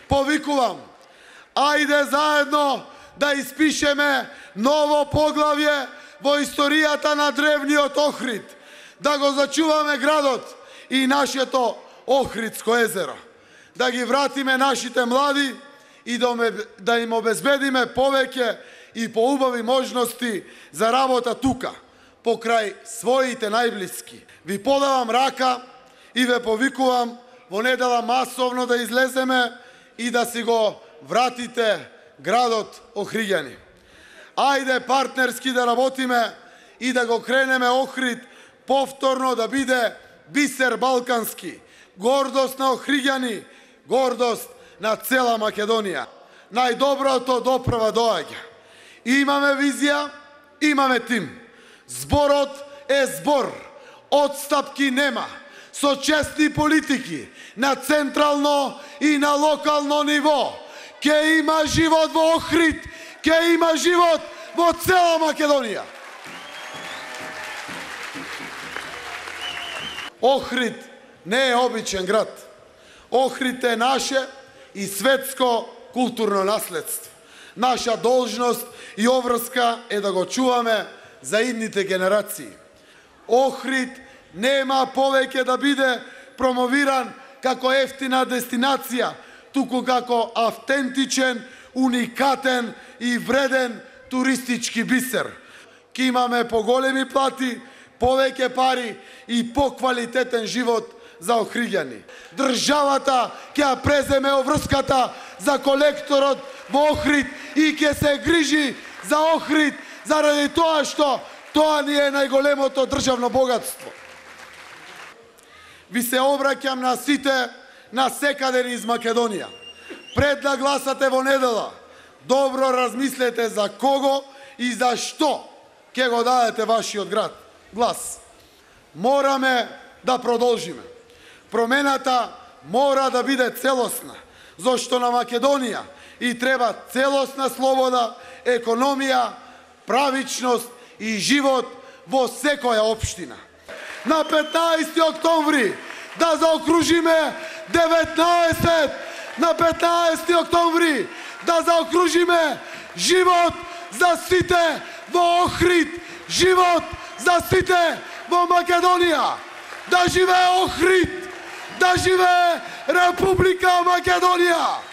Повикувам, ајде заедно да испишеме ново поглавје во историјата на древниот Охрид, да го зачуваме градот и нашето Охридско езеро, да ги вратиме нашите млади и да им обезбедиме повеќе и поубави можности за работа тука, покрај своите најблиски. Ви подавам рака и ве повикувам во недела масовно да излеземе и да си го вратите градот Охриѓани. Ајде партнерски да работиме и да го кренеме Охрид повторно да биде бисер балкански, гордост на Охриѓани, гордост на цела Македонија. Најдоброто допрва доаѓа. Имаме визија, имаме тим. Зборот е збор, отстапки нема. Со честни политики на централно и на локално ниво ќе има живот во Охрид, ќе има живот во цела Македонија. Охрид не е обичен град. Охрид е наше и светско културно наследство. Наша должност и обврска е да го чуваме за идните генерации. Охрид нема повеќе да биде промовиран како ефтина дестинација, туку како автентичен, уникатен и вреден туристички бисер. Ке имаме поголеми плати, повеќе пари и поквалитетен живот за Охриѓани. Државата ќе ја преземе обврската за колекторот во Охрид и ќе се грижи за Охрид заради тоа што тоа ни е најголемото државно богатство. Ви се обраќам на сите на секаде из Македонија. Пред да гласате во недела, добро размислете за кого и за што ќе го дадете вашиот глас. Мораме да продолжиме. Промената мора да биде целосна, зашто на Македонија и треба целосна слобода, економија, правичност и живот во секоја општина. На 15 октомври да заокружиме 19, на 15 октомври да заокружиме живот за сите во Охрид, живот за сите во Македонија. Да живее Охрид, да живее Република Македонија!